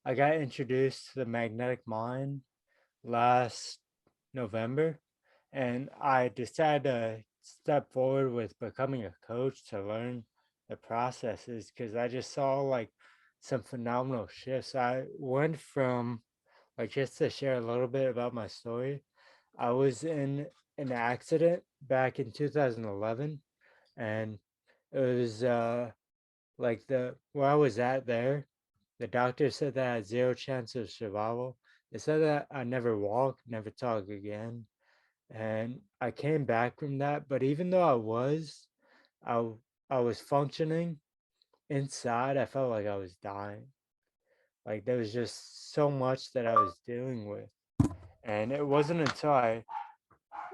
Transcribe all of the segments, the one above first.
I got introduced to the magnetic mind last November, and I decided to step forward with becoming a coach to learn the processes because I just saw like some phenomenal shifts. I went from, like, just to share a little bit about my story, I was in an accident back in 2011, and it was like the where I was at there, the doctor said that I had zero chance of survival. They said that I never walk, never talk again. And I came back from that, but even though I I was functioning inside, I felt like I was dying. Like there was just so much that I was dealing with. And it wasn't until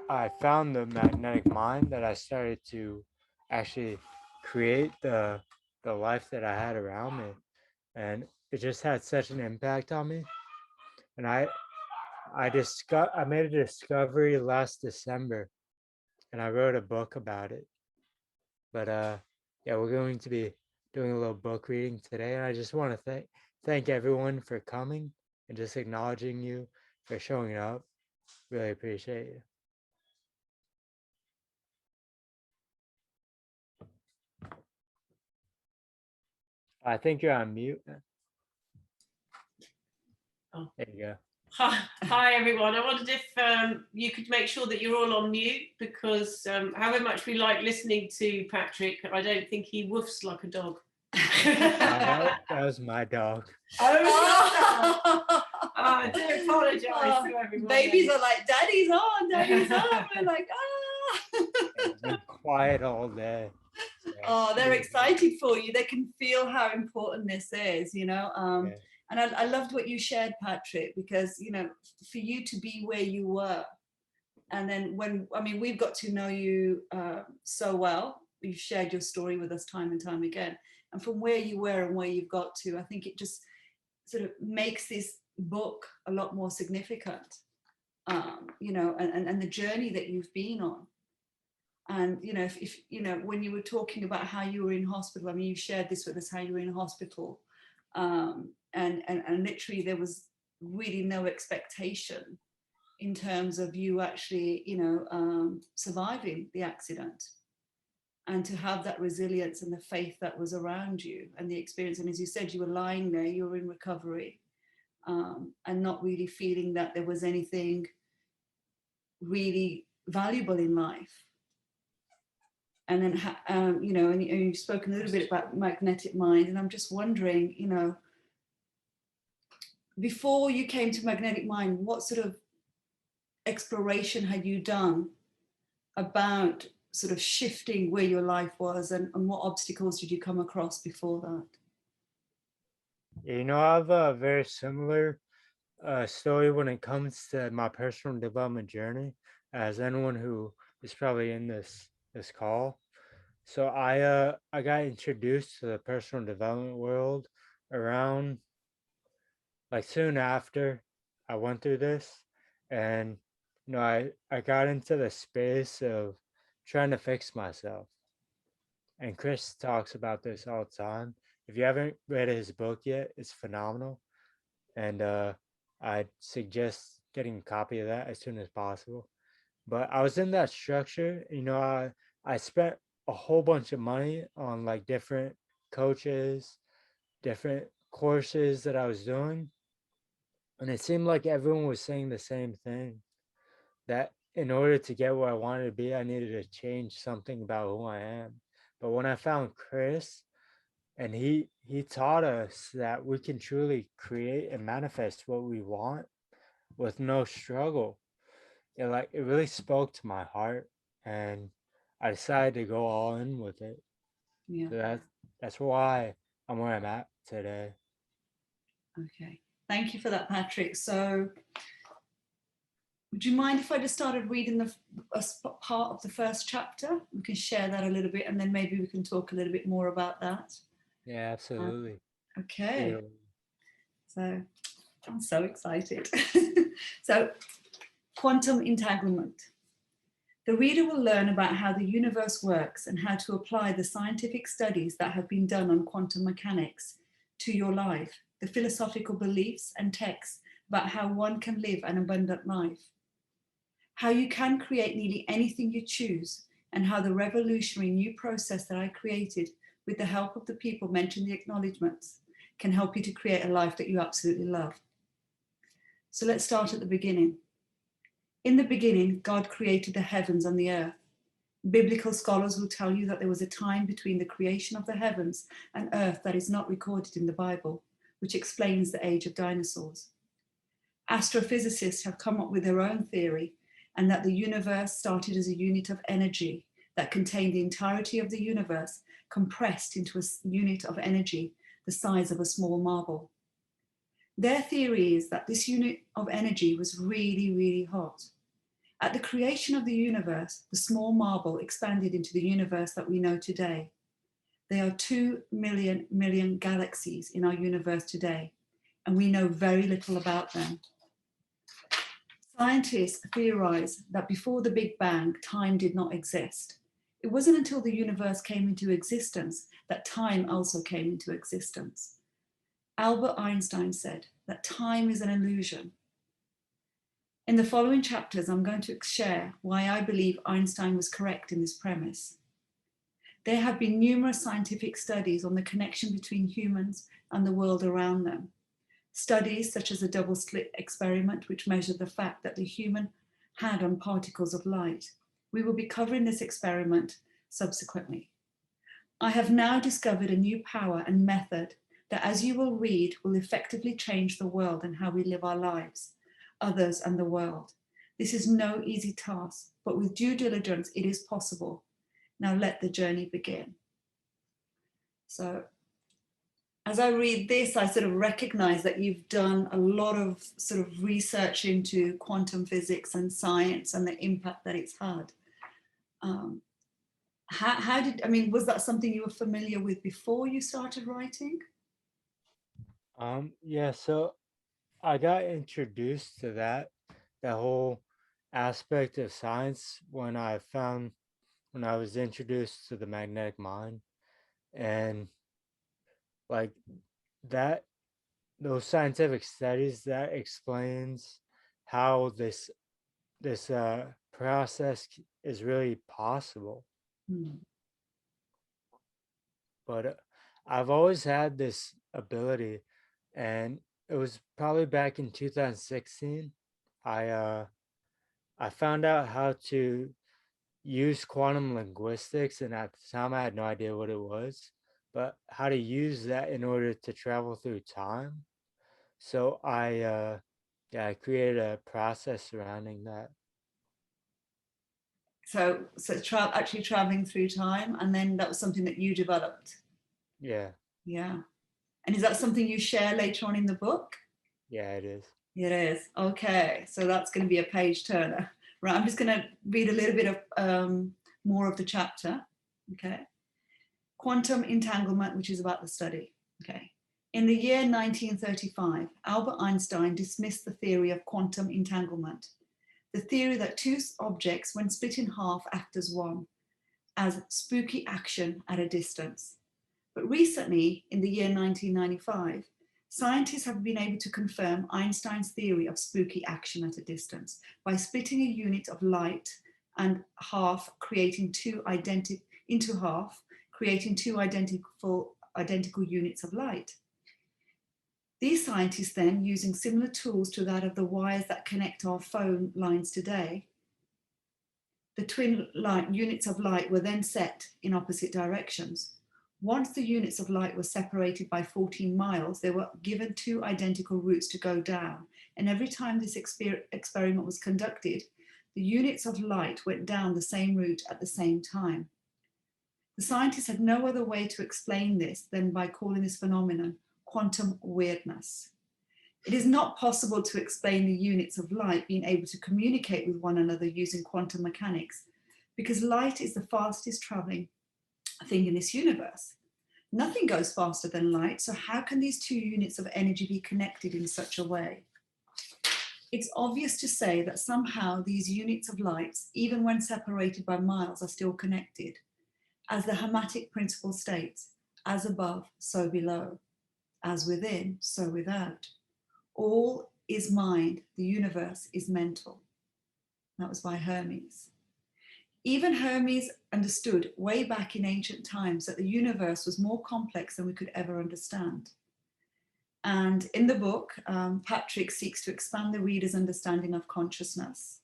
I found the magnetic mind that I started to actually create the life that I had around me. And it just had such an impact on me. And I made a discovery last December, and I wrote a book about it. But yeah, we're going to be doing a little book reading today, and I just want to thank everyone for coming and just acknowledging you for showing up. Really appreciate you. I think you're on mute. Oh. There you go. Hi everyone. I wondered if you could make sure that you're all on mute, because however much we like listening to Patrick, I don't think he woofs like a dog. That was my dog. I do apologise to everyone. Babies are like, daddy's on, daddy's on. We're like, It's been quiet all day. So, oh, they're excited for you. They can feel how important this is, you know. yeah. And I loved what you shared, Patrick, because, you know, for you to be where you were, and then we've got to know you so well. You've shared your story with us time and time again. And from where you were and where you've got to, I think it just sort of makes this book a lot more significant, you know, and the journey that you've been on. And, you know, if you know, when you were talking about how you were in hospital, I mean, you shared this with us, how you were in hospital. And literally there was really no expectation in terms of you actually, you know, surviving the accident, and to have that resilience and the faith that was around you and the experience. And as you said, you were lying there, you were in recovery, and not really feeling that there was anything really valuable in life. And then, you know, and you've spoken a little bit about magnetic mind, and I'm just wondering, you know, before you came to magnetic mind, what sort of exploration had you done about sort of shifting where your life was, and what obstacles did you come across before that? You know, I have a very similar story when it comes to my personal development journey, as anyone who is probably in this call. So I got introduced to the personal development world around, like, soon after I went through this. And you know, I got into the space of trying to fix myself. And Chris talks about this all the time. If you haven't read his book yet, it's phenomenal. And I'd suggest getting a copy of that as soon as possible. But I was in that structure, you know, I spent a whole bunch of money on like different coaches, different courses that I was doing. And it seemed like everyone was saying the same thing, that in order to get where I wanted to be, I needed to change something about who I am. But when I found Chris, and he taught us that we can truly create and manifest what we want with no struggle, it really spoke to my heart, and I decided to go all in with it. Yeah. So that's why I'm where I'm at today. Okay, thank you for that, Patrick. So would you mind if I just started reading a part of the first chapter? We can share that a little bit, and then maybe we can talk a little bit more about that. Yeah, absolutely. Okay. Yeah. So I'm so excited. So, quantum entanglement. The reader will learn about how the universe works and how to apply the scientific studies that have been done on quantum mechanics to your life, the philosophical beliefs and texts about how one can live an abundant life, how you can create nearly anything you choose, and how the revolutionary new process that I created with the help of the people mentioned in the acknowledgements can help you to create a life that you absolutely love. So let's start at the beginning. In the beginning, God created the heavens and the earth. Biblical scholars will tell you that there was a time between the creation of the heavens and earth that is not recorded in the Bible, which explains the age of dinosaurs. Astrophysicists have come up with their own theory, and that the universe started as a unit of energy that contained the entirety of the universe compressed into a unit of energy the size of a small marble. Their theory is that this unit of energy was really, really hot. At the creation of the universe, the small marble expanded into the universe that we know today. There are 2 million galaxies in our universe today, and we know very little about them. Scientists theorize that before the Big Bang, time did not exist. It wasn't until the universe came into existence that time also came into existence. Albert Einstein said that time is an illusion. In the following chapters, I'm going to share why I believe Einstein was correct in this premise. There have been numerous scientific studies on the connection between humans and the world around them. Studies such as the double slit experiment, which measured the fact that the human had on particles of light. We will be covering this experiment subsequently. I have now discovered a new power and method that, as you will read, will effectively change the world and how we live our lives, others and the world. This is no easy task, but with due diligence, it is possible. Now let the journey begin. So as I read this, I sort of recognize that you've done a lot of sort of research into quantum physics and science and the impact that it's had. Was that something you were familiar with before you started writing? Yeah, so I got introduced to that whole aspect of science when I was introduced to the magnetic mind, and like that those scientific studies that explains how this process is really possible. But I've always had this ability, and it was probably back in 2016. I found out how to use quantum linguistics, and at the time I had no idea what it was, but how to use that in order to travel through time. So I created a process surrounding that. So actually traveling through time, and then that was something that you developed. Yeah. Yeah. And is that something you share later on in the book? Yeah, it is. It is. Okay. So that's going to be a page turner. Right. I'm just going to read a little bit of more of the chapter. Okay. Quantum entanglement, which is about the study. Okay. In the year 1935, Albert Einstein dismissed the theory of quantum entanglement, the theory that two objects, when split in half, act as one, as spooky action at a distance. But recently, in the year 1995, scientists have been able to confirm Einstein's theory of spooky action at a distance by splitting a unit of light and half, creating two identical units of light. These scientists then, using similar tools to that of the wires that connect our phone lines today, the twin units of light were then set in opposite directions. Once the units of light were separated by 14 miles, they were given two identical routes to go down. And every time this experiment was conducted, the units of light went down the same route at the same time. The scientists had no other way to explain this than by calling this phenomenon quantum weirdness. It is not possible to explain the units of light being able to communicate with one another using quantum mechanics, because light is the fastest traveling thing in this universe. Nothing goes faster than light, so how can these two units of energy be connected in such a way? It's obvious to say that somehow these units of light, even when separated by miles, are still connected, as the Hermetic principle states, as above, so below. As within, so without. All is mind, the universe is mental. That was by Hermes. Even Hermes understood way back in ancient times that the universe was more complex than we could ever understand. And in the book, Patrick seeks to expand the reader's understanding of consciousness.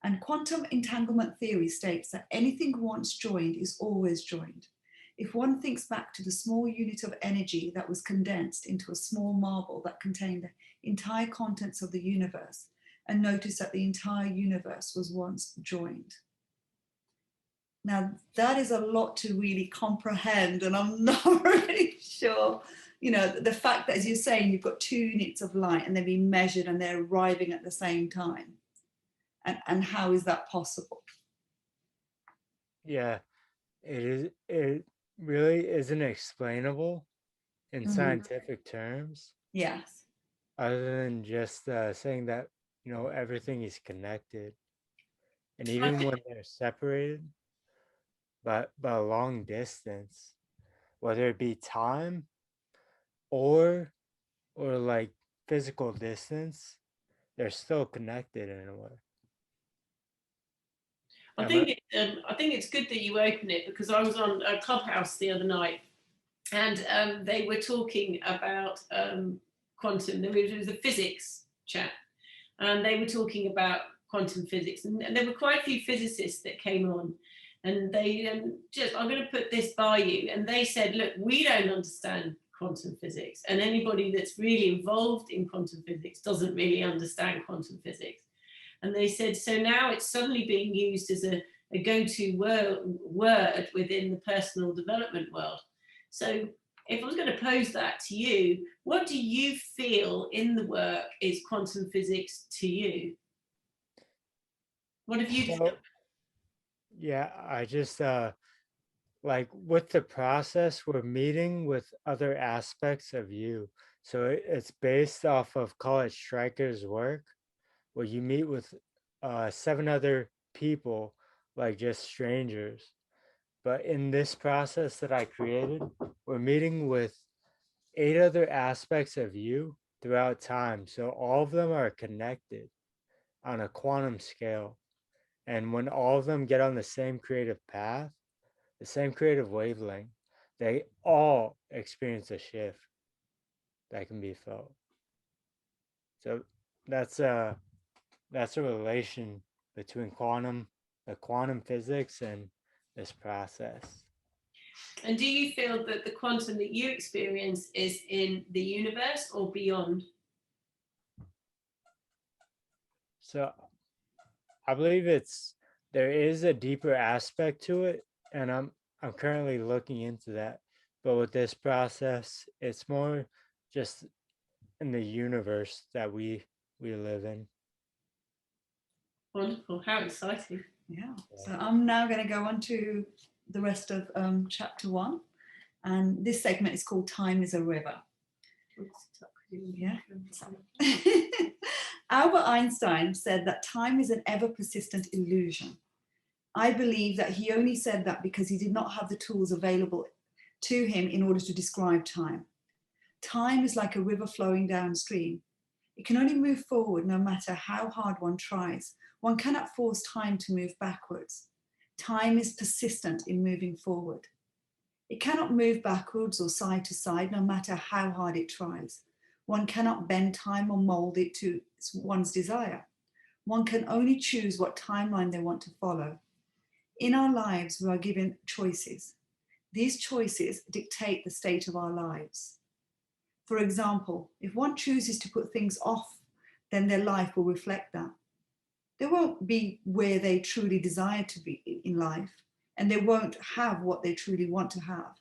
And quantum entanglement theory states that anything once joined is always joined. If one thinks back to the small unit of energy that was condensed into a small marble that contained the entire contents of the universe, and notice that the entire universe was once joined. Now, that is a lot to really comprehend, and I'm not really sure, you know, the fact that, as you're saying, you've got two units of light and they're being measured and they're arriving at the same time. And how is that possible? Yeah, it really isn't explainable in scientific terms, Yes. other than just saying that, you know, everything is connected. And even when they're separated by a long distance, whether it be time or like physical distance, they're still connected in a way. I think it's good that you open it, because I was on a Clubhouse the other night, and they were talking about quantum. There was a physics chat, and they were talking about quantum physics, and there were quite a few physicists that came on, and they I'm going to put this by you, and they said, look, we don't understand quantum physics, and anybody that's really involved in quantum physics doesn't really understand quantum physics. And they said, so now it's suddenly being used as a go-to word within the personal development world. So if I was going to pose that to you, what do you feel in the work is quantum physics to you? What have you discovered? Yeah, I just like with the process, we're meeting with other aspects of you. So it's based off of College Striker's work, where you meet with 7 other people, like just strangers. But in this process that I created, we're meeting with 8 other aspects of you throughout time. So all of them are connected on a quantum scale. And when all of them get on the same creative path, the same creative wavelength, they all experience a shift that can be felt. So that's a relation between the quantum physics and this process. And do you feel that the quantum that you experience is in the universe or beyond? So I believe there is a deeper aspect to it, and I'm currently looking into that. But with this process, it's more just in the universe that we live in. Wonderful, how exciting. Yeah. So I'm now going to go on to the rest of chapter 1. And this segment is called Time is a River. Yeah. Albert Einstein said that time is an ever-persistent illusion. I believe that he only said that because he did not have the tools available to him in order to describe time. Time is like a river flowing downstream. It can only move forward no matter how hard one tries. One cannot force time to move backwards. Time is persistent in moving forward. It cannot move backwards or side to side no matter how hard it tries. One cannot bend time or mold it to one's desire. One can only choose what timeline they want to follow. In our lives, we are given choices. These choices dictate the state of our lives. For example, if one chooses to put things off, then their life will reflect that. They won't be where they truly desire to be in life, and they won't have what they truly want to have.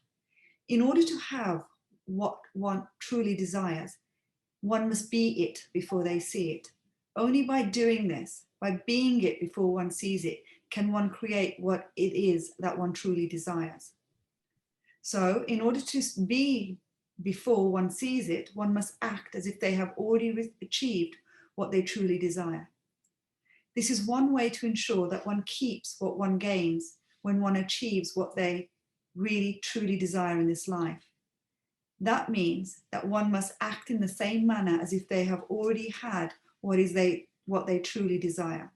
In order to have what one truly desires, one must be it before they see it. Only by doing this, by being it before one sees it, can one create what it is that one truly desires. So in order to be before one sees it, one must act as if they have already achieved what they truly desire. This is one way to ensure that one keeps what one gains when one achieves what they really truly desire in this life. That means that one must act in the same manner as if they have already had what they truly desire.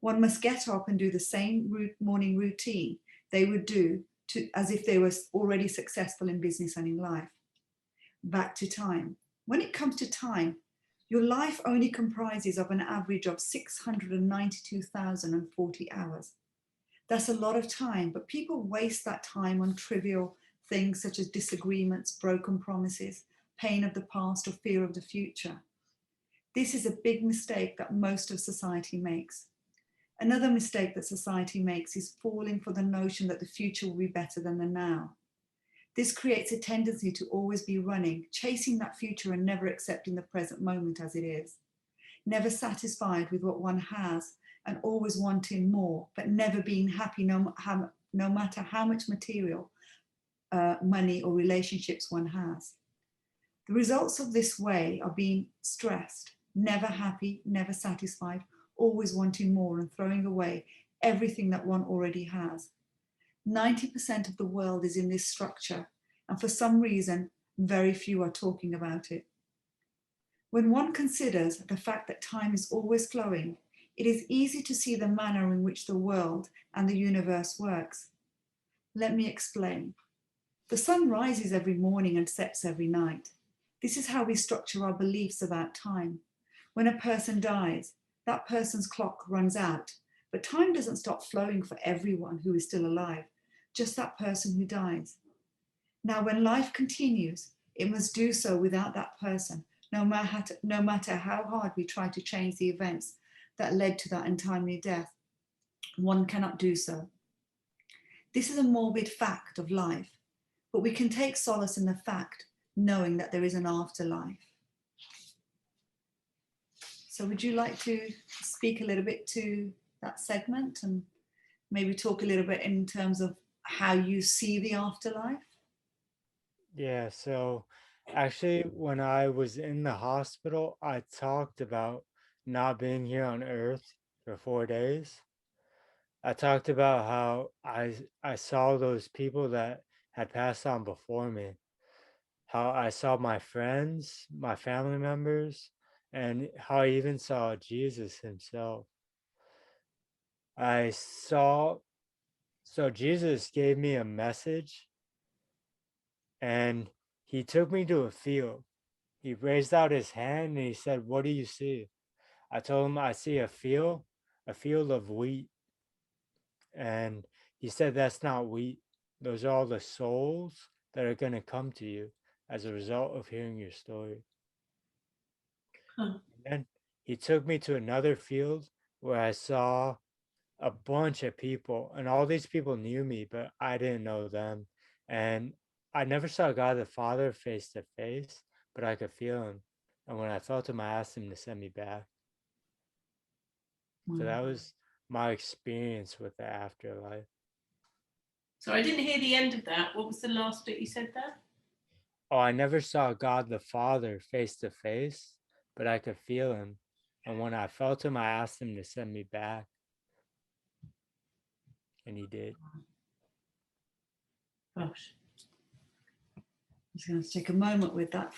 One must get up and do the same morning routine they would do as if they were already successful in business and in life. Back to time. When it comes to time, your life only comprises of an average of 692,040 hours. That's a lot of time, but people waste that time on trivial things such as disagreements, broken promises, pain of the past, or fear of the future. This is a big mistake that most of society makes. Another mistake that society makes is falling for the notion that the future will be better than the now. This creates a tendency to always be running, chasing that future and never accepting the present moment as it is. Never satisfied with what one has and always wanting more, but never being happy no matter how much material, money or relationships one has. The results of this way are being stressed, never happy, never satisfied, always wanting more and throwing away everything that one already has. 90% of the world is in this structure, and for some reason, very few are talking about it. When one considers the fact that time is always flowing, it is easy to see the manner in which the world and the universe works. Let me explain. The sun rises every morning and sets every night. This is how we structure our beliefs about time. When a person dies, that person's clock runs out, but time doesn't stop flowing for everyone who is still alive, just that person who dies. Now, when life continues, it must do so without that person, no matter how hard we try to change the events that led to that untimely death. One cannot do so. This is a morbid fact of life, but we can take solace in the fact knowing that there is an afterlife. So would you like to speak a little bit to that segment and maybe talk a little bit in terms of how you see the afterlife? Yeah, so actually, when I was in the hospital, I talked about not being here on Earth for 4 days. I talked about how I saw those people that had passed on before me, how I saw my friends, my family members, and how I even saw Jesus himself. So Jesus gave me a message, and he took me to a field. He raised out his hand and he said, "What do you see?" I told him, "I see a field of wheat." And he said, "That's not wheat. Those are all the souls that are going to come to you as a result of hearing your story." Huh. And then he took me to another field where I saw a bunch of people, and all these people knew me, but I didn't know them. And I never saw God the Father face to face, but I could feel him. And when I felt him, I asked him to send me back. So that was my experience with the afterlife. So I didn't hear the end of that. What was the last bit you said there? Oh, I never saw God the Father face to face, but I could feel him. And when I felt him, I asked him to send me back. And he did. Gosh. I'm just going to take a moment with that.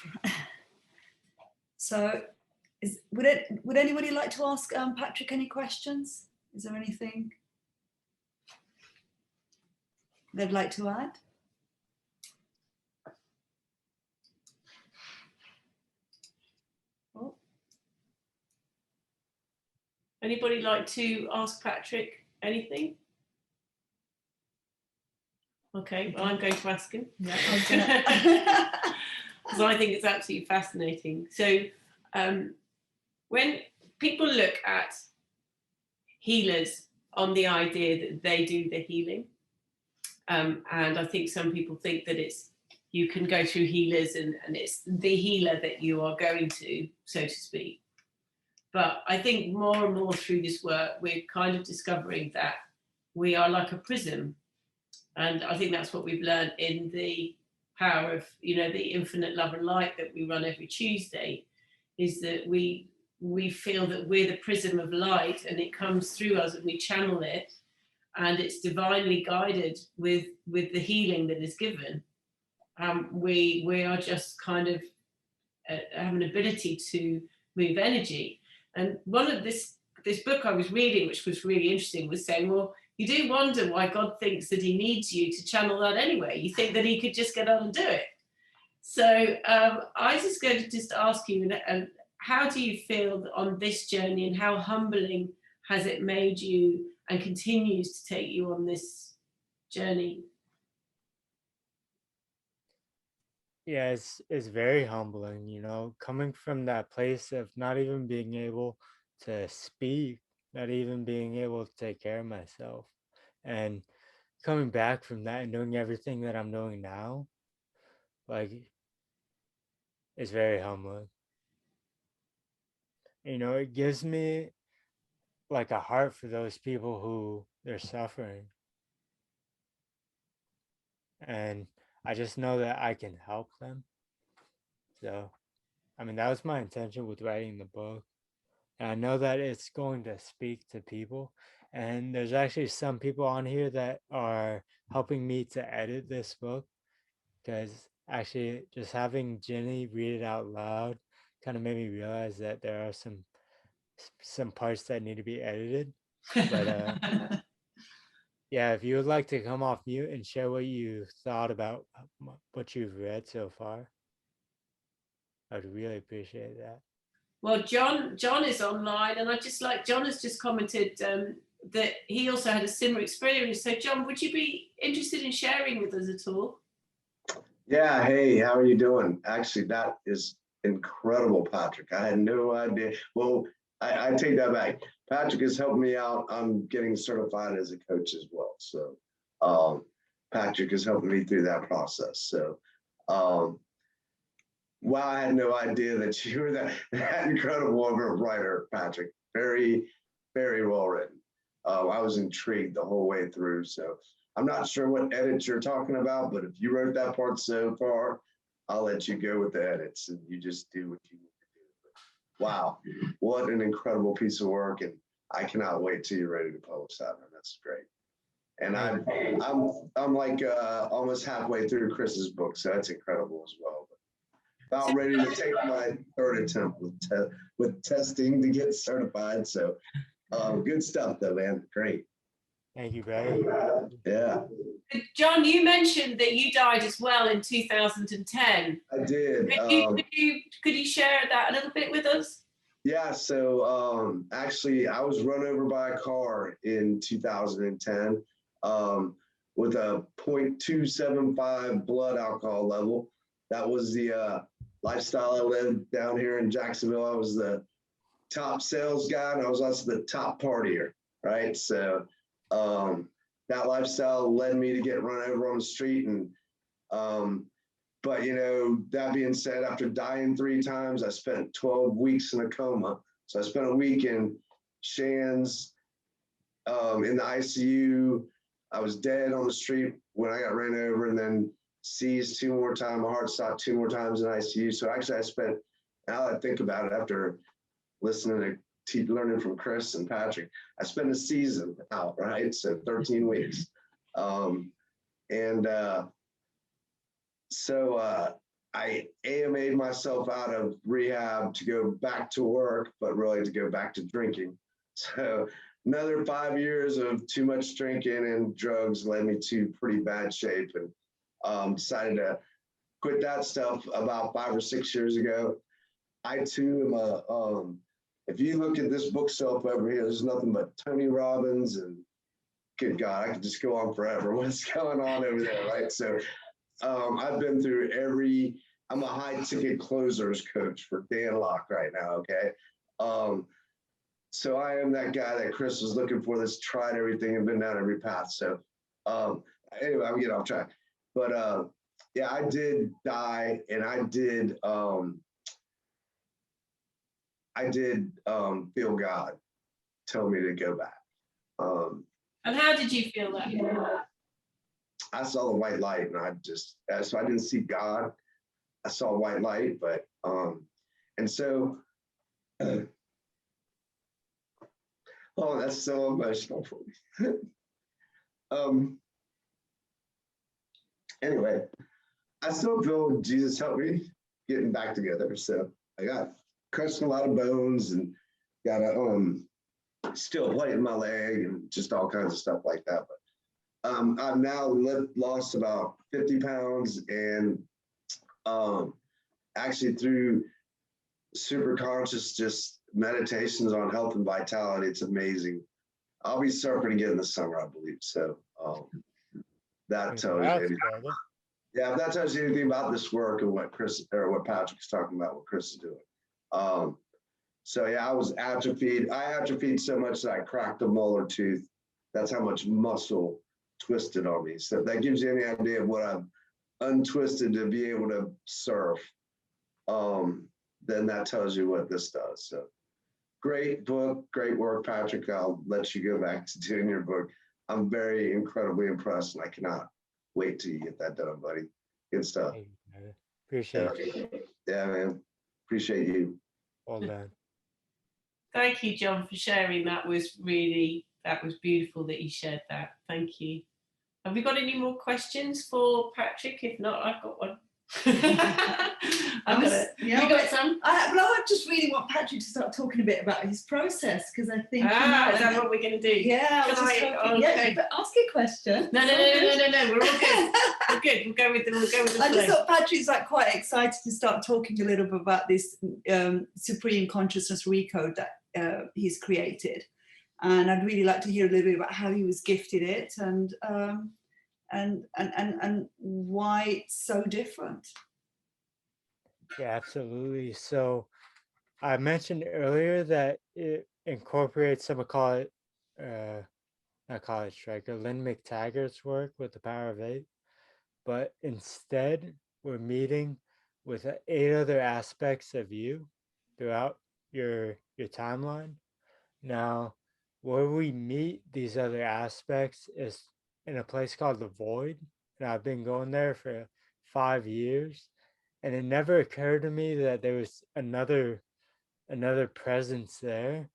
So would anybody like to ask Patrick any questions? Is there anything they'd like to add? Oh. Anybody like to ask Patrick anything? Okay, well, I'm going to ask him. Yeah, because I think it's absolutely fascinating. So when people look at healers on the idea that they do the healing, and I think some people think that you can go through healers and it's the healer that you are going to, so to speak. But I think more and more through this work, we're kind of discovering that we are like a prism. And I think that's what we've learned in the power of, the infinite love and light that we run every Tuesday, is that we feel that we're the prism of light and it comes through us and we channel it and it's divinely guided with the healing that is given. we are just kind of have an ability to move energy. And one of this book I was reading, which was really interesting, was saying, well, you do wonder why God thinks that he needs you to channel that anyway. You think that he could just get on and do it. So I was just going to just ask you, how do you feel on this journey, and how humbling has it made you and continues to take you on this journey? Yeah, it's very humbling, you know, coming from that place of not even being able to speak, not even being able to take care of myself, and coming back from that and doing everything that I'm doing now, like, it's very humbling. You know, it gives me like a heart for those people who they're suffering, and I just know that I can help them. So, I mean, that was my intention with writing the book. And I know that it's going to speak to people. And there's actually some people on here that are helping me to edit this book, because actually just having Jenny read it out loud kind of made me realize that there are some parts that need to be edited. But yeah, if you would like to come off mute and share what you thought about what you've read so far, I'd really appreciate that. Well, John is online, and John has just commented that he also had a similar experience. So, John, would you be interested in sharing with us at all? Yeah, hey, how are you doing? Actually, that is incredible, Patrick. I had no idea. Well, I take that back. Patrick has helped me out. I'm getting certified as a coach as well. So Patrick has helped me through that process. So wow, I had no idea that you were that incredible of a writer, Patrick. Very, very well written. I was intrigued the whole way through. So I'm not sure what edits you're talking about, but if you wrote that part so far, I'll let you go with the edits and you just do what you need to do. But wow, what an incredible piece of work. And I cannot wait till you're ready to publish that one. That's great. And I'm like almost halfway through Chris's book, so that's incredible as well. But about ready to take my third attempt with testing to get certified. So good stuff though, man. Great. Thank you, brother. Yeah. John, you mentioned that you died as well in 2010. I did. Could you share that a little bit with us? Yeah, so actually I was run over by a car in 2010 with a 0.275 blood alcohol level. That was the lifestyle I lived down here in Jacksonville. I was the top sales guy and I was also the top partier, right? So that lifestyle led me to get run over on the street. And but you know, that being said, after dying 3 times, I spent 12 weeks in a coma. So I spent a week in Shands in the ICU. I was dead on the street when I got ran over, and then seized 2 more times. My heart stopped 2 more times in ICU. So actually I spent, now that I think about it, after listening to learning from Chris and Patrick, I spent a season out, right? So 13 weeks. So I AMA'd myself out of rehab to go back to work, but really to go back to drinking. So another 5 years of too much drinking and drugs led me to pretty bad shape, and decided to quit that stuff about 5 or 6 years ago. I too am a, if you look at this bookshelf over here, there's nothing but Tony Robbins and good God, I could just go on forever. What's going on over there, right? So I've been through I'm a high ticket closers coach for Dan Locke right now, okay? So I am that guy that Chris was looking for that's tried everything and been down every path. So anyway, I'm getting off track. But yeah, I did die, and I did feel God tell me to go back. And how did you feel that? I saw the white light, and so I didn't see God. I saw white light, but and so oh, that's so emotional for me. Anyway, I still feel Jesus helped me getting back together. So I got crushed a lot of bones and got a still plate in my leg and just all kinds of stuff like that. But I've now lost about 50 pounds and actually through super conscious just meditations on health and vitality, it's amazing. I'll be surfing again this summer, I believe. So that tells Congrats, you. brother. Yeah, if that tells you anything about this work and what Chris or what Patrick's talking about, what Chris is doing. So yeah, I was atrophied. I atrophied so much that I cracked a molar tooth. That's how much muscle twisted on me. So if that gives you any idea of what I've untwisted to be able to surf, then that tells you what this does. So great book, great work, Patrick. I'll let you go back to doing your book. I'm very incredibly impressed, and I cannot wait till you get that done, buddy. Good stuff. Thank you, brother. Appreciate you. Yeah, man. Appreciate you. Well done. Thank you, John, for sharing. That was beautiful that you shared that. Thank you. Have we got any more questions for Patrick? If not, I've got one. I've got it. Yeah, You got some? I just really want Patrick to start talking a bit about his process because I think. Is that what we're going to do? Yeah, Okay. but ask a question. No. We're all good. We're good. We'll go with the I just flow. thought Patrick's like quite excited to start talking a little bit about this Supreme Consciousness Recode that he's created, and I'd really like to hear a little bit about how he was gifted it and why it's so different. Yeah, absolutely. So I mentioned earlier that it incorporates some of not college striker, Lynn McTaggart's work with the Power of Eight, but instead we're meeting with 8 other aspects of you throughout your timeline. Now, where we meet these other aspects is in a place called the Void, and I've been going there for 5 years, and it never occurred to me that there was another presence there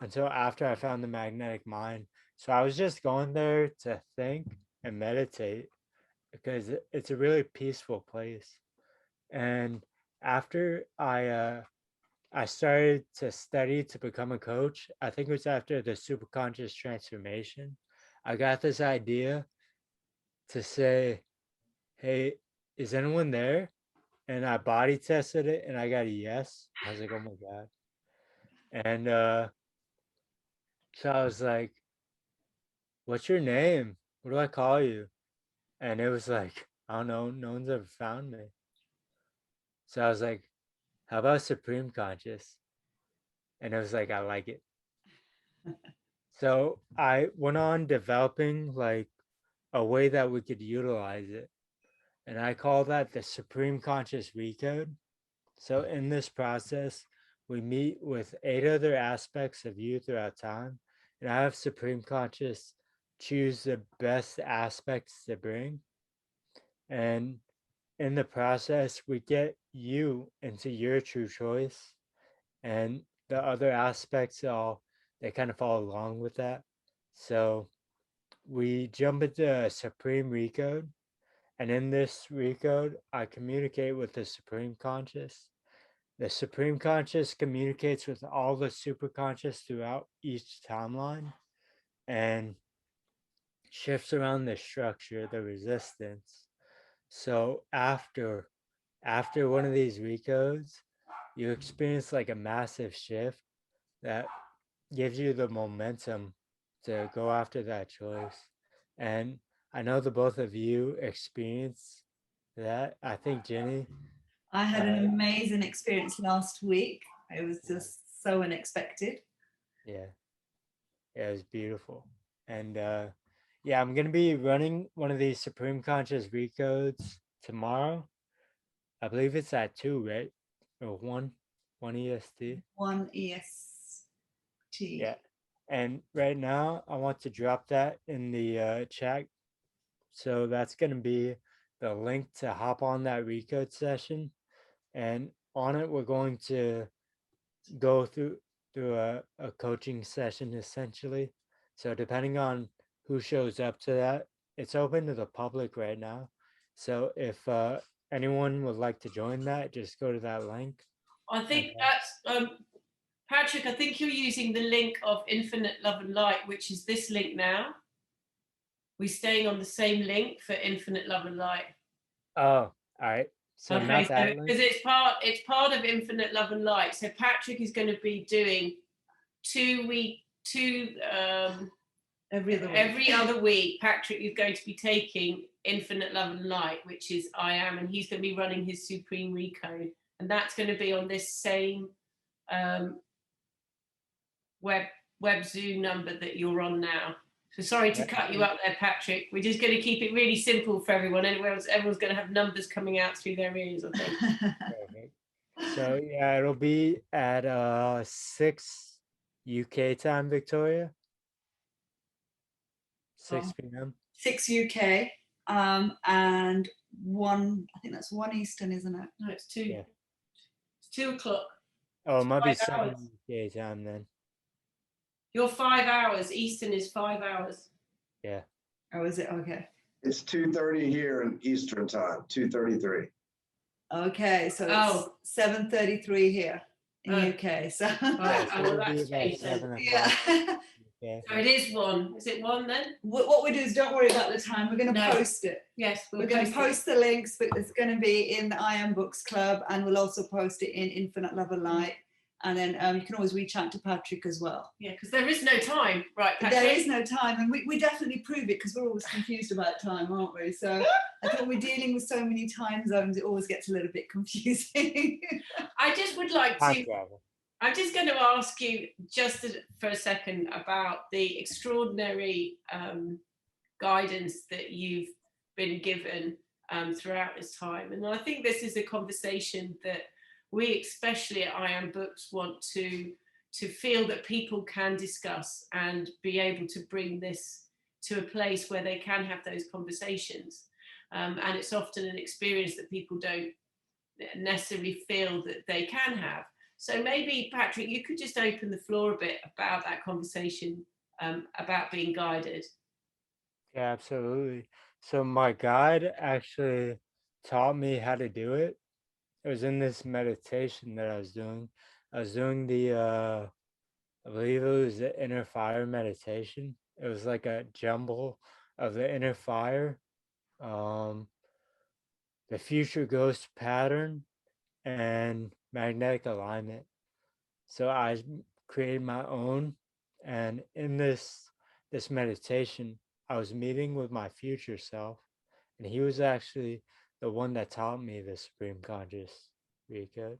until after I found the magnetic mind. So I was just going there to think and meditate because it's a really peaceful place. And after I started to study to become a coach, I think it was after the superconscious transformation, I got this idea to say, hey, is anyone there? And I body tested it and I got a yes. I was like, oh my God. And so I was like, what's your name? What do I call you? And it was like, I don't know, no one's ever found me. So I was like, how about Supreme Conscious? And it was like, I like it. So I went on developing like a way that we could utilize it. And I call that the Supreme Conscious Recode. So in this process, we meet with 8 other aspects of you throughout time. And I have Supreme Conscious choose the best aspects to bring. And in the process, we get you into your true choice. And the other aspects they kind of follow along with that. So we jump into a Supreme Recode. And in this recode, I communicate with the Supreme Conscious. The Supreme Conscious communicates with all the superconscious throughout each timeline and shifts around the structure, the resistance. So after one of these recodes, you experience like a massive shift that gives you the momentum to go after that choice. And I know the both of you experience that. I think Jenny. I had an amazing experience last week. It was just so unexpected. Yeah. Yeah, it was beautiful. And yeah, I'm gonna be running one of these Supreme Conscious recodes tomorrow. I believe it's at 2, right? Or 1 EST. 1 EST. Yeah. And right now I want to drop that in the chat. So that's gonna be the link to hop on that recode session. And on it, we're going to go through a coaching session essentially. So depending on who shows up to that, it's open to the public right now. So if anyone would like to join that, just go to that link. I think that's Patrick. I think you're using the link of Infinite Love and Light, which is this link now. We're staying on the same link for Infinite Love and Light. Oh, all right. So Okay, not so that link. because it's part of Infinite Love and Light. So Patrick is going to be doing every other week. Patrick is going to be taking Infinite Love and Light, which is I Am, and he's going to be running his Supreme Recode, and that's going to be on this same web Zoom number that you're on now. So sorry to cut you up there, Patrick. We're just going to keep it really simple for everyone. Everyone's going to have numbers coming out through their ears, I think. Perfect. So yeah, it'll be at 6 UK time, Victoria. 6 p.m. 6 UK, and 1, I think that's 1 Eastern, isn't it? No, it's 2. Yeah. It's 2 o'clock. Oh, it might be 5 hours. 7 UK time then. You're 5 hours. Eastern is 5 hours. Yeah. Oh, is it? Okay. It's 2:30 here in Eastern time, 2:33. Okay, so it's 7:33 here in UK. So Right. So Well, it'll be that's about changed 7 then. yeah. o'clock. Yeah. So it is 1. Is it 1 then? What we do is don't worry about the time. We're going to No. post it. Yes, We're going to post the links, but it's going to be in the I Am Books Club, and we'll also post it in Infinite Love and Light. And then you can always reach out to Patrick as well. Yeah, because there is no time, right, Patrick? There is no time, and we definitely prove it because we're always confused about time, aren't we? So I think we're dealing with so many time zones, it always gets a little bit confusing. I just would like Time to. travel. I'm just going to ask you for a second about the extraordinary guidance that you've been given throughout this time. And I think this is a conversation that we, especially at I Am Books, want to feel that people can discuss and be able to bring this to a place where they can have those conversations. And it's often an experience that people don't necessarily feel that they can have. So maybe, Patrick, you could just open the floor a bit about that conversation about being guided. Yeah, absolutely. So my guide actually taught me how to do it. It was in this meditation that I was doing. I was doing the I believe it was the inner fire meditation. It was like a jumble of the inner fire, the future ghost pattern, and magnetic alignment. So I created my own, and in this meditation, I was meeting with my future self, and he was actually the one that taught me the Supreme Conscious Recode.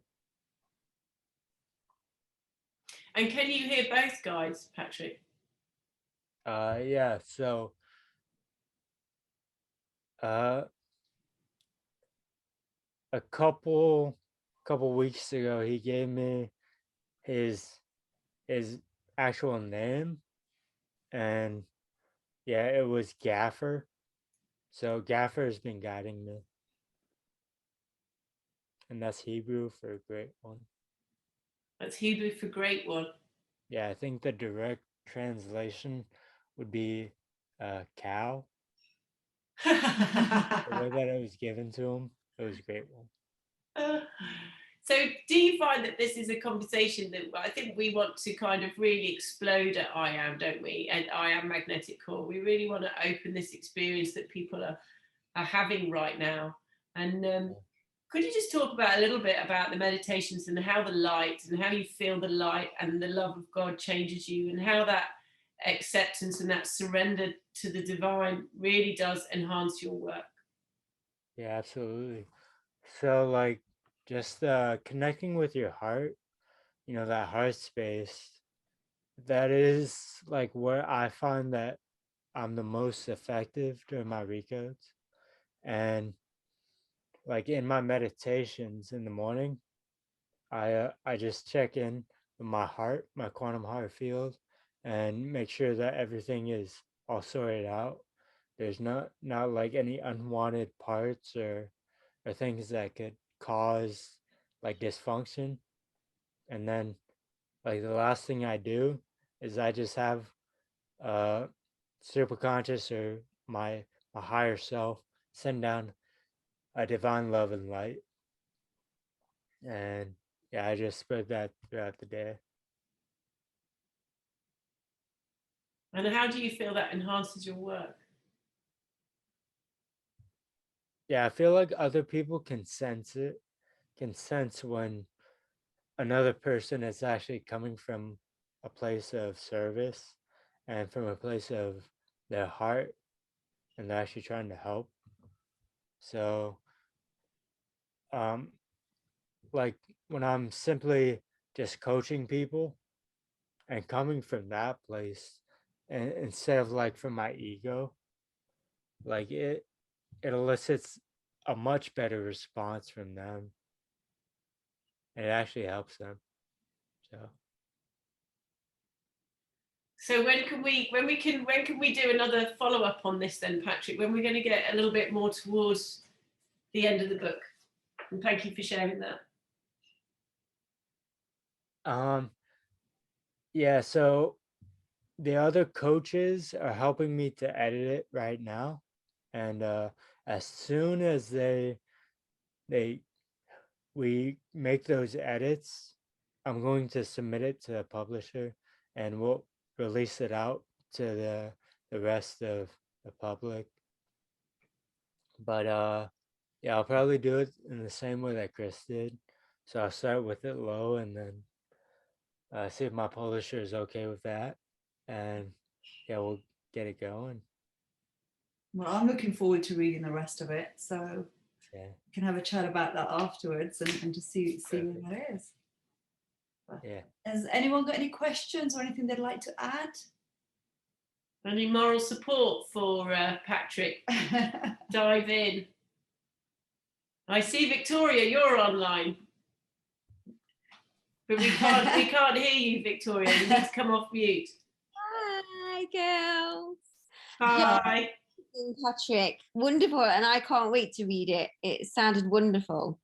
And can you hear both guides, Patrick? Yeah, so a couple weeks ago he gave me his actual name, and yeah, it was Gaffer. So Gaffer has been guiding me, and that's Hebrew for great one. That's Hebrew for great one. Yeah, I think the direct translation would be cow. The way that it was given to him, it was a great one. So do you find that this is a conversation that I think we want to kind of really explode at I Am, don't we? And I Am Magnetic Core. We really want to open this experience that people are having right now. And could you just talk about a little bit about the meditations and how the light and how you feel the light and the love of God changes you, and how that acceptance and that surrender to the divine really does enhance your work? Yeah, absolutely. So like just connecting with your heart, that heart space, that is like where I find that I'm the most effective during my recodes. And like in my meditations in the morning, I just check in with my heart, my quantum heart field, and make sure that everything is all sorted out. There's not like any unwanted parts or things that could cause like dysfunction. And then like the last thing I do is I just have superconscious or my higher self send down a divine love and light. And yeah, I just spread that throughout the day. And how do you feel that enhances your work? Yeah, I feel like other people can sense it, can sense when another person is actually coming from a place of service and from a place of their heart, and they're actually trying to help. So, like when I'm simply just coaching people and coming from that place, and instead of like from my ego, like it elicits a much better response from them, and it actually helps them. So when can we do another follow-up on this then, Patrick? When we're going to get a little bit more towards the end of the book? And thank you for sharing that. Yeah, so the other coaches are helping me to edit it right now, and as soon as we make those edits, I'm going to submit it to the publisher, and we'll release it out to the rest of the public. But yeah, I'll probably do it in the same way that Chris did. So I'll start with it low, and then see if my publisher is okay with that, and yeah, we'll get it going. Well, I'm looking forward to reading the rest of it, so Yeah, we can have a chat about that afterwards and just see Perfect. what that is. Yeah. Has anyone got any questions or anything they'd like to add? Any moral support for Patrick? Dive in. I see Victoria, you're online. But we can't hear you, Victoria. You need to come off mute. Hi, girls. Hi. Patrick, wonderful, and I can't wait to read it. It sounded wonderful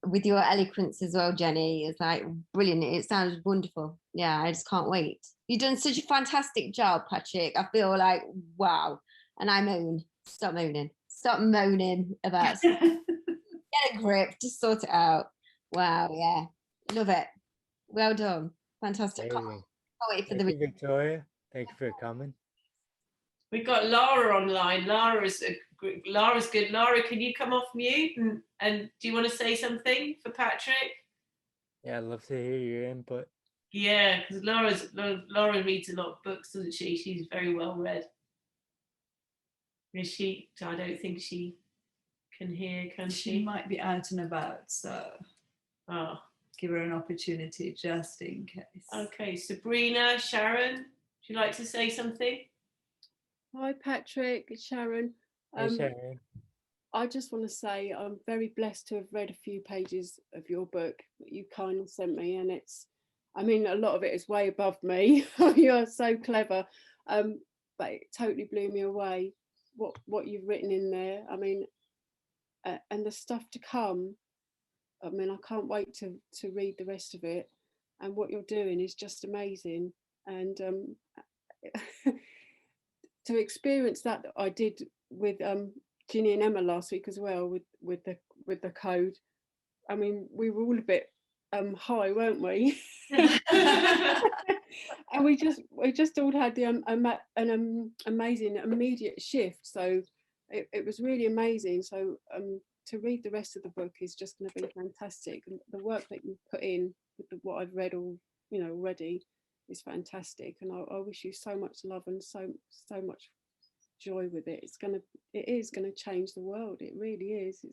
with your eloquence as well, Jenny. It's like brilliant. It sounded wonderful. Yeah, I just can't wait. You've done such a fantastic job, Patrick. I feel like wow. And I moan. Stop moaning. Stop moaning about stuff. Get a grip. Just sort it out. Wow. Yeah. Love it. Well done. Fantastic. Can't wait for Thank you, Victoria. Thank you for coming. We've got Lara online. Lara's good. Lara, can you come off mute? And do you want to say something for Patrick? Yeah, I'd love to hear your input. Yeah, because Laura reads a lot of books, doesn't she? She's very well read. Is she? I don't think she can hear, can she? She might be out and about, so give her an opportunity just in case. Okay, Sabrina, Sharon, would you like to say something? Hi, Patrick, it's Sharon. Hey, Sharon. I just want to say I'm very blessed to have read a few pages of your book that you kindly sent me, and I mean, a lot of it is way above me. You're so clever, but it totally blew me away what you've written in there. I mean, and the stuff to come. I mean, I can't wait to read the rest of it, and what you're doing is just amazing. And to experience that I did with Ginny and Emma last week as well with the code. I mean, we were all a bit high, weren't we? And we just all had an amazing immediate shift. So it was really amazing. So to read the rest of the book is just going to be fantastic. And the work that you put in with what I've read already is fantastic. And I wish you so much love and so much joy with it. It is going to change the world. It really is.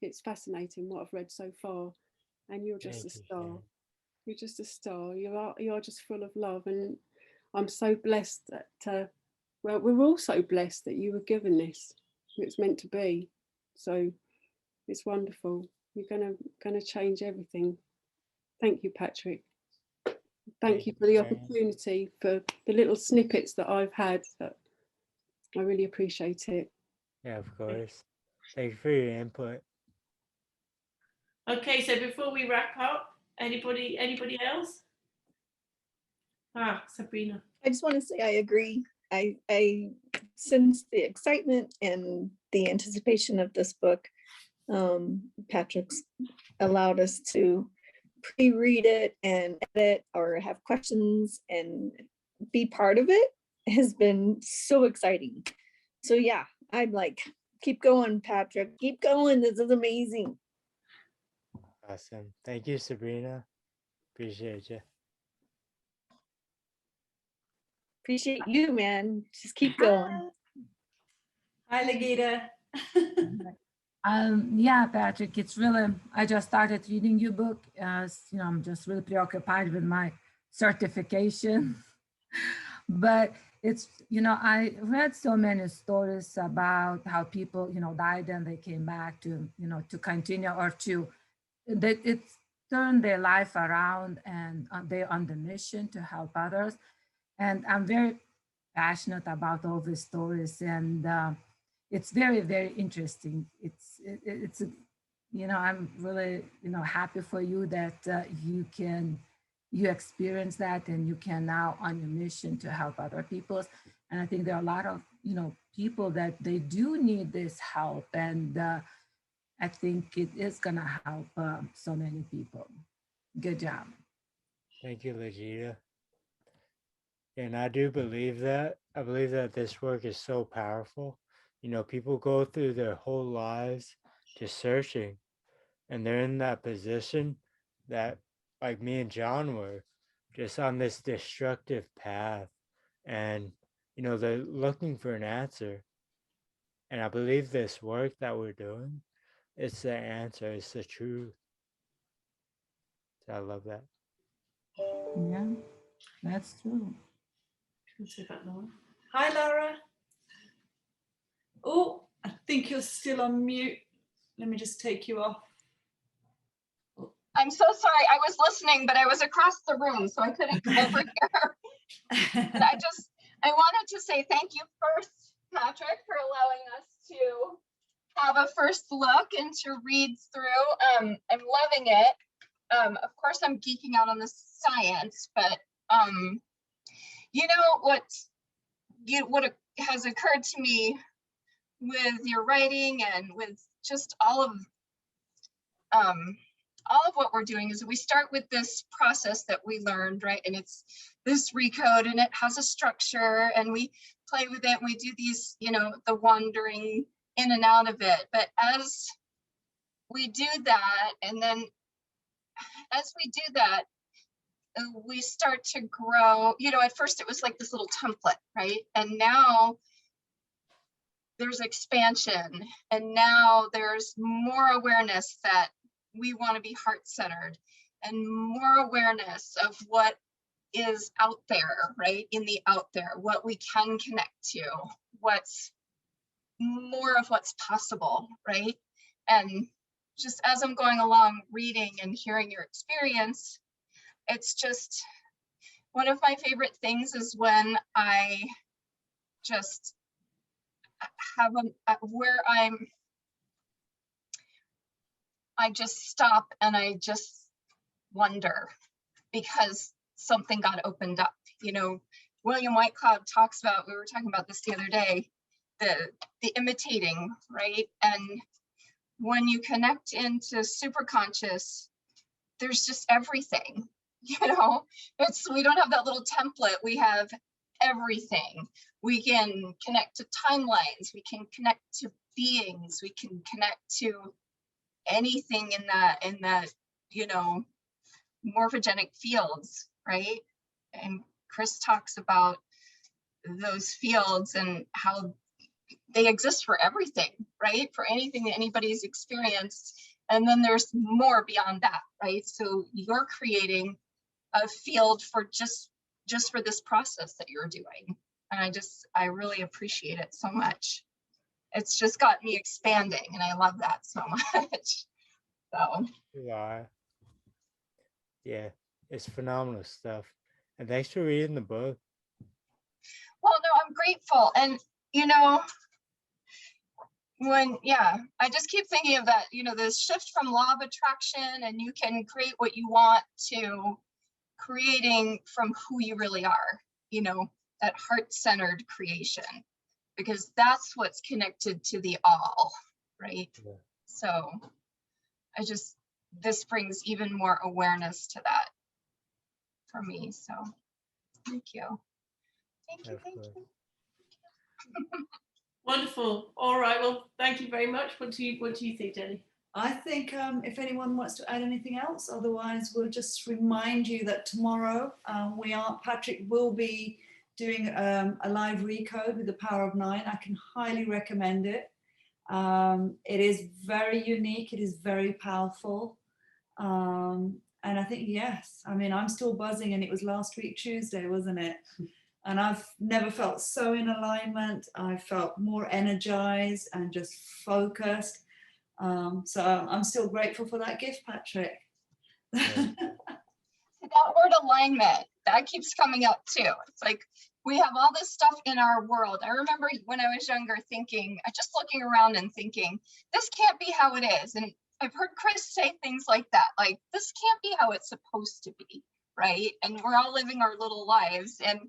It's fascinating what I've read so far, and you're just a star. You're just a star. You are just full of love, and I'm so blessed that well, we're all so blessed that you were given this. It's meant to be. So it's wonderful. You're gonna change everything. Thank you, Patrick. Thank you for the opportunity, for the little snippets that I've had. That I really appreciate it. Yeah, of course. Thank you for your input. Okay, so before we wrap up, anybody else? Sabrina. I just want to say I agree. I sense the excitement and the anticipation of this book. Patrick's allowed us to pre-read it and edit or have questions and be part of it has been so exciting. So yeah, I'm like, keep going, Patrick, keep going. This is amazing. Awesome. Thank you, Sabrina. Appreciate you. Appreciate you, man. Just keep going. Hi, Legita. Yeah, Patrick, it's really, I just started reading your book. I'm just really preoccupied with my certification. But it's, I read so many stories about how people, died and they came back to, to continue or to, that it's turned their life around and they're on the mission to help others. And I'm very passionate about all these stories, and it's very, very interesting. It's I'm really, happy for you that you experience that and you can now on your mission to help other people. And I think there are a lot of, people that they do need this help. And I think it is gonna help so many people. Good job. Thank you, Legita. And I do believe that. I believe that this work is so powerful. People go through their whole lives just searching, and they're in that position that, like me and John were, just on this destructive path. And, they're looking for an answer. And I believe this work that we're doing, it's the answer, it's the truth. So I love that. Yeah, that's true. Hi, Laura. Oh, I think you're still on mute. Let me just take you off. I'm so sorry. I was listening, but I was across the room, so I couldn't come over here. And I wanted to say thank you first, Patrick, for allowing us to have a first look and to read through. I'm loving it. Of course, I'm geeking out on the science, but what has occurred to me with your writing and with just all of what we're doing is we start with this process that we learned, right? And it's this recode, and it has a structure, and we play with it, and we do these, the wandering in and out of it. But as we do that, and then as we do that, we start to grow. At first it was like this little template, right? And now there's expansion, and now there's more awareness that we want to be heart-centered, and more awareness of what is out there, right? In the out there, what we can connect to, what's more of what's possible, right? And just as I'm going along reading and hearing your experience, it's just one of my favorite things is when I just have where I just stop and I just wonder because something got opened up. William Whitecloud talks about, we were talking about this the other day, the imitating, right? And when you connect into superconscious, there's just everything, we don't have that little template, we have everything. We can connect to timelines, we can connect to beings, we can connect to anything in that morphogenic fields, right? And Chris talks about those fields and how they exist for everything, right? For anything that anybody's experienced. And then there's more beyond that, right? So you're creating a field for just for this process that you're doing. And I really appreciate it so much. It's just got me expanding, and I love that so much. So yeah, it's phenomenal stuff. And thanks for reading the book. Well, no, I'm grateful. And I just keep thinking of that, the shift from law of attraction, and you can create what you want, to creating from who you really are, that heart-centered creation, because that's what's connected to the all, right? Yeah. So this brings even more awareness to that for me. So thank you. Thank you. Thank you. Wonderful. All right. Well, thank you very much. What do you think, Jenny? I think if anyone wants to add anything else, otherwise we'll just remind you that tomorrow Patrick will be doing a live recode with the Power of 9. I can highly recommend it. It is very unique. It is very powerful. And I think, yes, I mean, I'm still buzzing, and it was last week, Tuesday, wasn't it? And I've never felt so in alignment. I felt more energized and just focused. So I'm still grateful for that gift, Patrick. That word alignment, that keeps coming up too. It's like we have all this stuff in our world. I remember when I was younger thinking, just looking around and thinking, this can't be how it is. And I've heard Chris say things like that, like, this can't be how it's supposed to be, right? And we're all living our little lives, and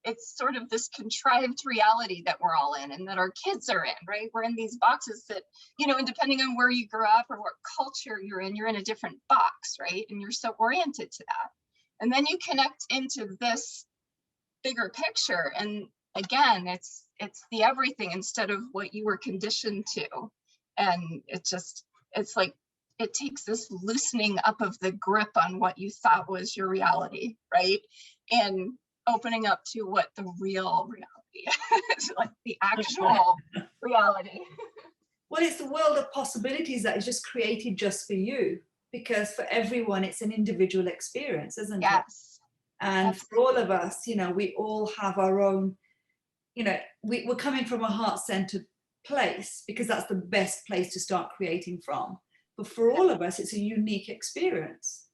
it's sort of this contrived reality that we're all in, and that our kids are in, right? We're in these boxes that, you know, and depending on where you grew up or what culture you're in a different box, right? And you're so oriented to that. And then you connect into this bigger picture, and again, it's the everything instead of what you were conditioned to. And it's like, it takes this loosening up of the grip on what you thought was your reality, right? And opening up to what the real reality is, like the actual reality. Well, it's the world of possibilities that is just created just for you, because for everyone it's an individual experience, isn't it? Yes. And Absolutely. for all of us, you know, we all have our own, you know, we're coming from a heart-centered place because that's the best place to start creating from. But for all of us, it's a unique experience.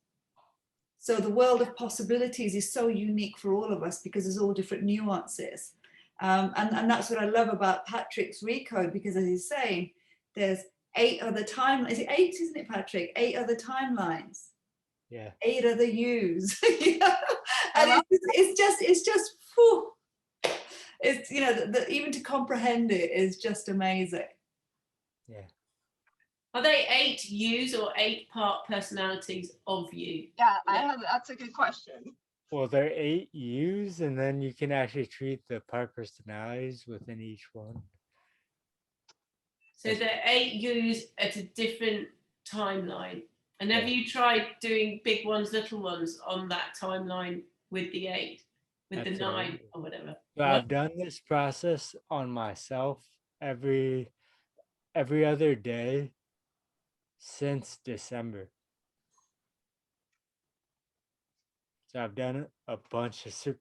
So the world of possibilities is so unique for all of us because there's all different nuances. And that's what I love about Patrick's recode, because as he's saying, there's 8 other timelines. Is it 8, isn't it, Patrick? 8 other timelines. Yeah. 8 other yous. And it's just, whew, it's, you know, even to comprehend it is just amazing. Yeah. Are they 8 yous or 8-part personalities of you? Yeah, that's a good question. Well, there are 8 yous, and then you can actually treat the part personalities within each one. So there are 8 yous at a different timeline. And have you tried doing big ones, little ones on that timeline with the 8, with the 9 or whatever? So I've done this process on myself every other day since December. So I've done a bunch of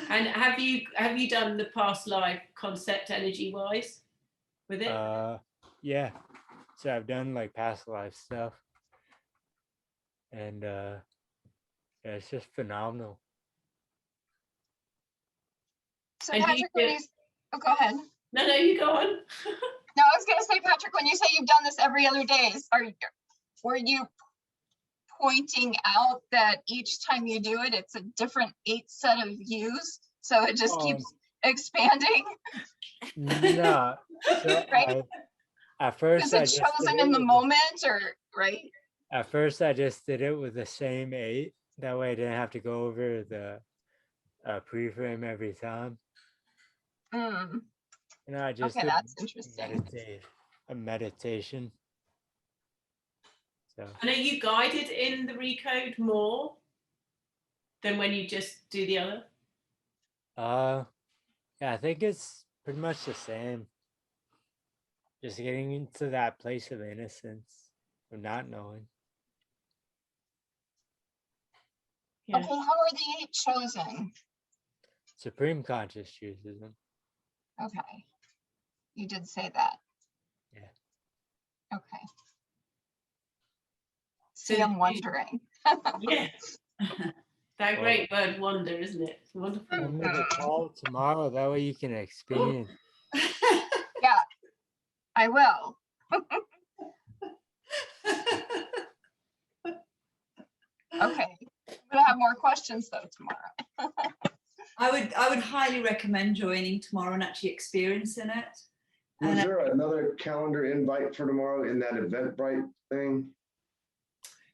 And have you done the past life concept energy wise with it? Yeah. So I've done like past life stuff, and yeah, it's just phenomenal. So Patrick, oh, go ahead. No, you go on. No, I was going to say, Patrick, when you say you've done this every other day, were you pointing out that each time you do it, it's a different 8 set of views, so it just keeps expanding? No. So right? At first, is it chosen in the moment, or right? At first, I just did it with the same 8. That way, I didn't have to go over the pre-frame every time. Mm. You know, I just okay, that's interesting. A meditation. So. And are you guided in the recode more than when you just do the other? Yeah, I think it's pretty much the same. Just getting into that place of innocence, of not knowing. Yeah. Okay, how are the 8 chosen? Supreme Conscious chooses them. Okay, you did say that. Yeah. Okay. See, I'm wondering. Yes. That great word, wonder, isn't it? It's wonderful. Come to the call tomorrow. That way you can experience. Yeah, I will. Okay, I'm gonna have more questions though tomorrow. I would highly recommend joining tomorrow and actually experiencing it. And, Was there another calendar invite for tomorrow in that Eventbrite thing?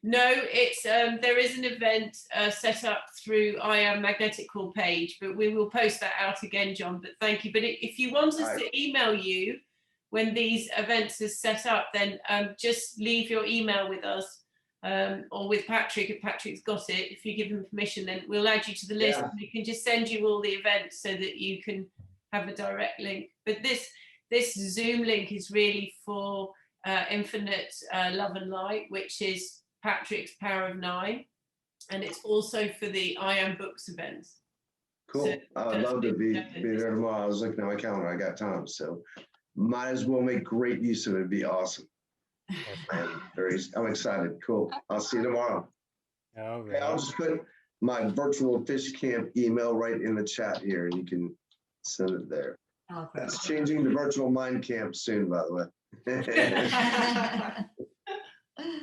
No, it's there is an event set up through I Am Magnetic Core page, but we will post that out again, John. But thank you. But if you want us to email you when these events are set up, then just leave your email with us or with Patrick if Patrick's got it. If you give him permission, then we'll add you to the list. And we can just send you all the events so that you can have a direct link. But this Zoom link is really for Infinite Love and Light, which is Patrick's Power of 9, and it's also for the I Am Books events. Cool. So I'd love to be there tomorrow. I was looking at my calendar. I got time, so might as well make great use of it. It'd be awesome. I'm excited. Cool. I'll see you tomorrow. Okay. Hey, I'll just put my virtual fish camp email right in the chat here, and you can send it there. Oh, That's changing to virtual mind camp soon, by the way.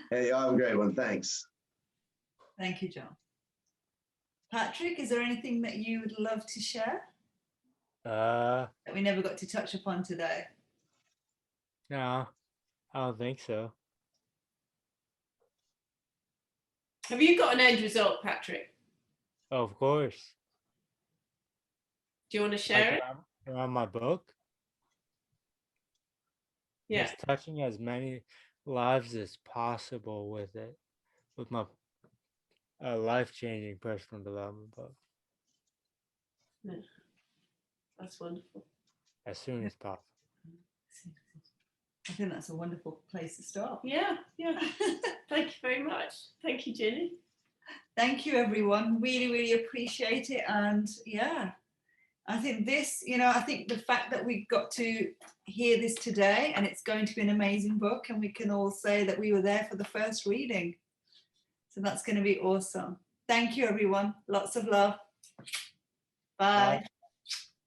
Hey, y'all have a great one. Thanks. Thank you, John. Patrick, is there anything that you would love to share that we never got to touch upon today? No, I don't think so. Have you got an end result, Patrick? Of course. Do you want to share it? Around my book? Yeah. Just touching as many lives as possible with it, with my life-changing personal development book. Yeah. That's wonderful. As soon as possible. I think that's a wonderful place to start. Yeah. Thank you very much. Thank you, Jenny. Thank you, everyone. Really, really appreciate it. And yeah, I think this, I think the fact that we got to hear this today, and it's going to be an amazing book, and we can all say that we were there for the first reading. So that's going to be awesome. Thank you, everyone. Lots of love. Bye.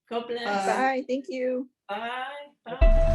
God bless. Bye. Thank you. Bye. Bye.